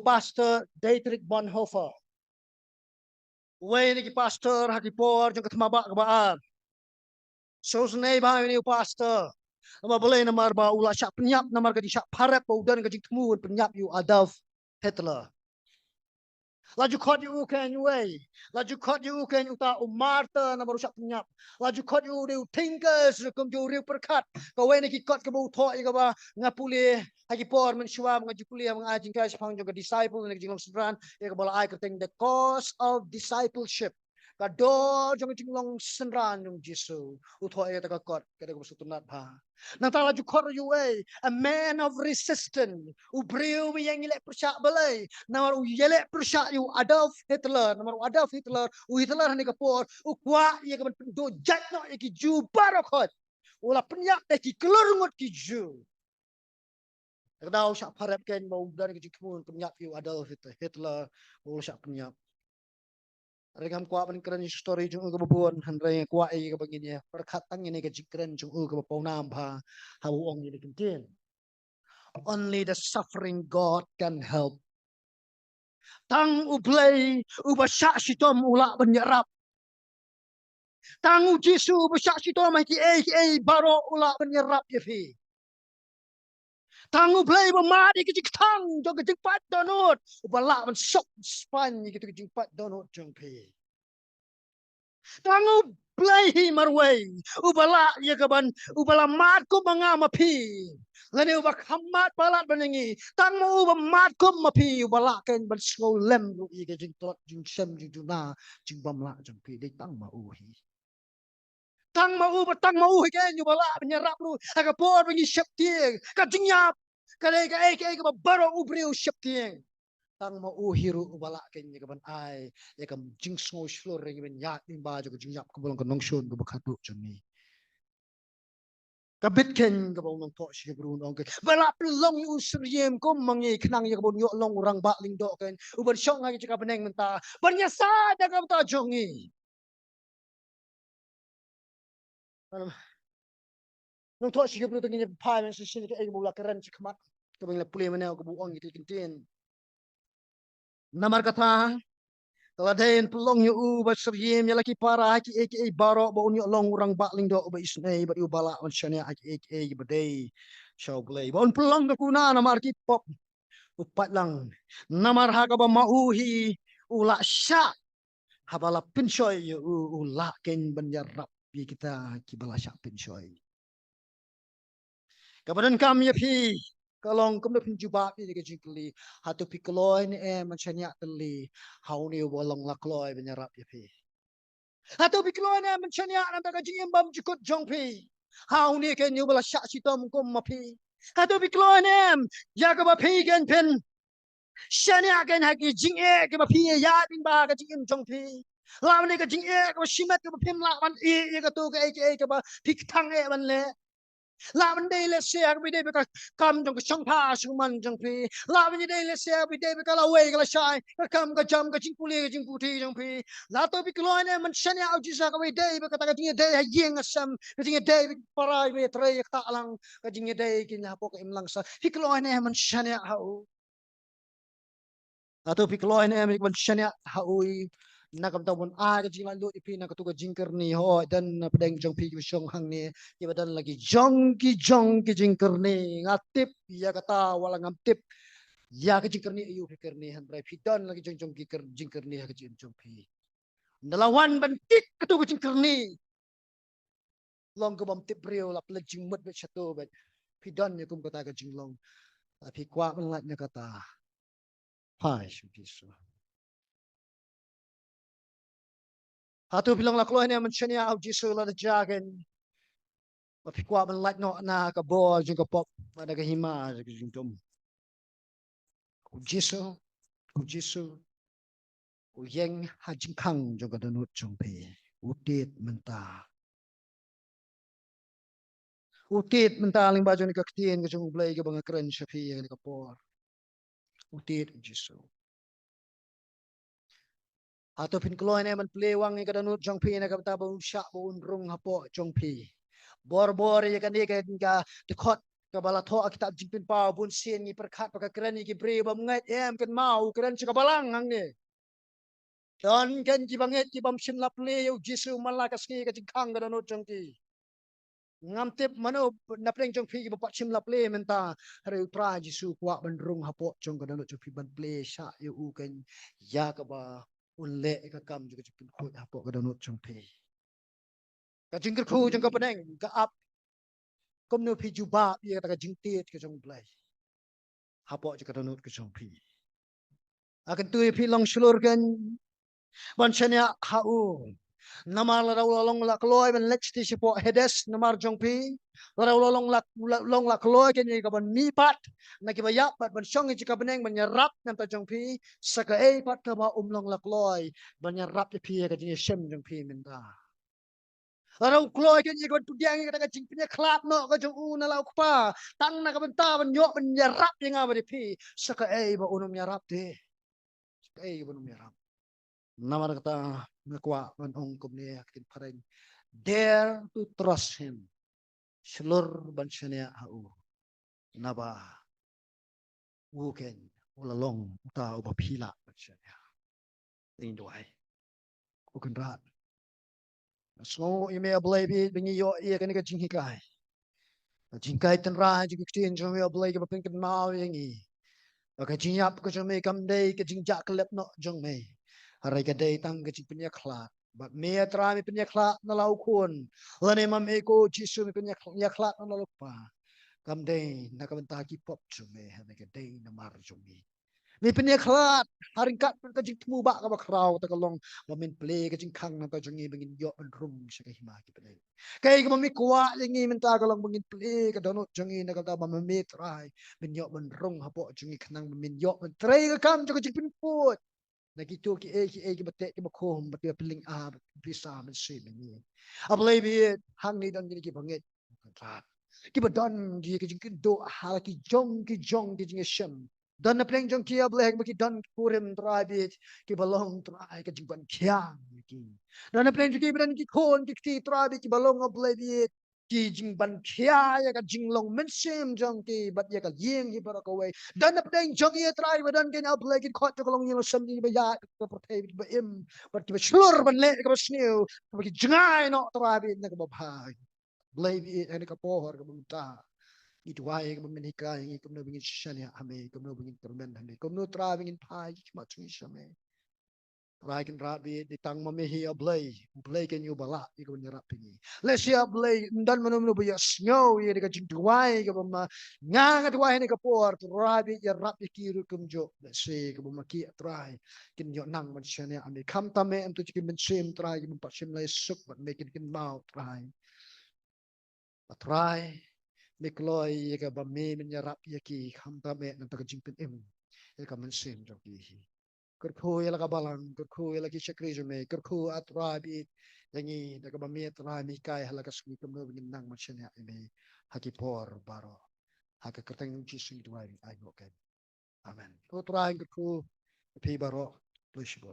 pastor Dietrich Bonhoeffer. Way ni pastor haki por jong ketmabak kebaar. So senai bah ni pastor. Ama boleh namar ba ulah syak penyap namar kadi syak parep ba udan kadi temu penyap you Adolf Hitler. Laju kot you kan way. Laju kot you kan uta Marta namar syak penyap. Laju kot you de thinkers kum jo riu perkat. Ka way ni ki kot ke bu tho ka ba ngapuli haki por men shwa ngaji kuliah mengajing ka sepang jo disciple ni jingong sedran ya ka bala ai keteng the cause of discipleship. Kador jong jinglong senran jong Jesu utho ya ta kot ka de sutunat ba. Nang tala ju kot you way a man of resistance ubriu yang ilek persyak balai namar u yelek persyak you Adolf Hitler namar Adolf Hitler u Hitler ni ka por u kwa ya ka do jat no ya ki ju barokot ula penyak de ki kelur ngot ki ju kadau syak parep ken mau dari ki kemun penyak you Adolf Hitler u syak penyak Regam kuat ban keren story jung ke babon handrai kuat ai ke begini perkat tang ini ke jikren jung ke bapau nam pha hau ong ni kentin. Only the suffering God can help. Tang U Blei ubasyak sitom ulak benyerap. Tang U Jesu ubasyak sitom ki ai baro ulak benyerap ye fi. Tang U Blei bemadi ke tang jong ke pat donut ubalak ben sok span ke pat donut jong pi. Tang U Blei marway ubala ye kaban ubala mat ko mga mapi lani ubak hamat balat banangi tang mo uba mat ko mapi ubala ken ban slow lem lu ye ke jing tot jing sem jing juna jing bamla jang pi de tang ma uhi tang ma uhi ken ubala nyarap lu aga por bangi shep tieng ka jingiap ka de ka ka baro ubriu shep tieng tang ma uhiru ubala ken ye kaban ai ye kam jing smo shlor re ben ya tin ba jo jing yap ko bolong ko nong shon ko bakhatu chuni kabit ken ko bolong to shi bru nong ke bala plong usriem ko mangi khnang ye ko bon yo long rang ba ling do ken ubar shong ngai ka beneng menta barnya sa da ka ta jongi nong to shi bru tengin pai men shi ke e mo la keren chi khmat ko beng la pule menel ko bu ong ye tin namar kata Kaladen pelong yu basriem ya laki para haki eke baro ba unyo long urang bakling do ba isnei ba yu bala on shane haki eke badai show play ba on pelong ka kuna namar ki pop upat lang namar ha ka ba mauhi ula sya habala pinsoy yu ula ken banyarap bi kita ki bala sya pinsoy kabadan kam ya pi kalong kum lepin juba pi ke jikli hatu pi kloy ni macam yak teli hau ni bolong la kloy banyarap ya pi hatu pi kloy ni macam yak nan ta jing bam jikut jong pi hau ni ke nyu bala syak sitom kum ma pi hatu pi kloy ni ya ka ba pi gen pen shania gen haki jing ke ba pi ya bin ba ka jing jong pi lawan ni ka jing ka shimat ka ba pim la man ka tu ka ba pik thang ban le la ban dei le sia bi dei ka kam jong ka chang tha su man jong pi la ban dei le sia bi dei ka la wei ka la shai ka kam ka jam ka jing puli ka jing puti jong pi la to bi kloi ne man shania au ji sa ka wei dei ka ta ka jing dei ha yeng asam ka jing dei parai be tre ka lang ka jing dei ki na po ka im lang sa fi kloi ne man shania au atau pi kloi ne man shania au na kam tawon a ka jing lu ipi na ka tu ka jingker ni ho dan pedeng jong pi shong hang ni ki badan lagi jong ki jingker ni ngatip ya kata wala ngatip ya ka jingker ni ayu fikir ni han rai fidan lagi jong ki jingker ni ka jong pi nelawan ban tik ka tu ka jingker ni long ka bam tip brio la ple jing mat bet chato bet fidan ni kum kata ka jinglong tapi kwa ban lat na kata hai shu bisu Hatu bilang la kloh ni menchania au Jesu la da jagen. Tapi kuat ben like no na ka bo jung ka pop ada ka hima jung tom. U Jesu u yeng ha jing kang jung ka donut jung pe. U tit menta. U tit menta ling ba jung ni ka ktien ka jung blai ka bang keren shafi ka por. U tit Jesu. Atau pin kloh ni man plewang ka donut jung pe na ka ta ba syak ba unrung ha po jung pe. Bor-bor ya kan dia ka dekot kabala tho kitab jingpin pa bun sien ni perkhat pakai keren ni bre bam ngai em kan mau keren cikabalang hang ni dan kan ki banget ki bam sim lap le yu jisu malakas ni ka jingkang ga danot jong ti ngam tip mano napreng jong phi bapak sim lap le menta hari pra jisu kwa bandrung hapo jong ga danot jong phi ban ple sha yu u kan ya ka ba ulle ka kam juga jingpin khot hapo ga danot jong phi ka jingkir khu jong ka peneng ka ap kom no phi juba ye ka jingtit ka jong blai hapo juga danot ka jong phi akan tu phi long slur kan banchanya hau namar la long la kloy ben lech ti sipo hedes namar jongpi la long la kloy ken ni ka ban mi pat na ki ba ya pat ban song ji ka beneng ban yarap nam ta jongpi saka e pat ka ba long la kloy ban yarap ti pi ka ji shem jongpi men da la kloy ken ni ka ban tudiang ka ka jing pinya klap no ka jong u na la pa tang na ka ban ta ban yo ban yarap ti nga ba ti pi saka e ba unum yarap ti saka e ba unum yarap namar kata nakwa man ong kumni akin pareng dare to trust him shlur ban shania au naba wuken ulalong ta uba phila ban shania in doai ukan rat so ime ablay bi bingi yo ye kan ka jinghi kai jingkai tan ra ji kitin jong yo ablay ka pin kan mau yangi ka jingiap ka jong me kam dei ka jingja klep no jong me harai ka dei tang ka jing punya khlat but me tra mi punya khlat na lau kun lane mam eko jisu mi punya khlat na lau pa kam dei na ka benta ki pop jong me ha ka dei na mar jong me mi punya khlat haring kat ka jing tmu ba ka ba krau ta ka long ba min play ka jing khang na ka jong ni bengin yo an rum sa ka hima ki play kai ka mi kwa lingi min ta ka long bengin play ka donot jong ni na ka ta ba mi trai min yo ban rong ha po jong ni khnang min yo ban trai ka kam ka jing pin put Nagito ki bate ki bakom bate piling a bisa man si ni ablay bi hang ni dan ki banget ki badan ki jing do hal ki jong ki jing shem dan na pleng jong ki ablay ki dan kurim trabi ki balong trai ki jing ban kyang ki dan na pleng ki ban ki kon ki ti trabi ki balong ablay bi ki jing ban kya ya ka jing long men sim jong ki bat ya ka yeng hi bara ko we dan na pleng jong ye trai badan ki ablay ki khot ko long yeng sam ni ba ya ko protei ba im bat ki ba slur ban le ka ba snew ki jingai no trabi na ka ba bhai blay bi ani ka pohor ka bunta itu wai ka min hikai ngi kum no bingin shania ame kum no bingin termen ame kum no tra bingin pai ma chui shame rai kan rabi di tang mame hi blay kan yu bala i kum nyarap pingi le sia blay dan manum no biya snow ye ka jing tuai ka ma nga tuai ni ka por rabi ya rap ki ru kum jo le se ka ma ki trai kin yo nang man shania ame kam tame am tu ki min sim trai ki pa sim lai suk but make it kin mau trai Nikolai ka ba me min yarap ya ki kham ta me nan ta jing pin im e ka man sim jo ki hi kur khu ya la ka balang kur khu ya la ki chakri jo me kur khu atra bi yangi da ka ba me tra mi kai hala ka sui kam no bin nang man chen ya me ha ki por baro ha ka katang ji sui dwai ai go ken amen to tra kur khu pi baro to shibo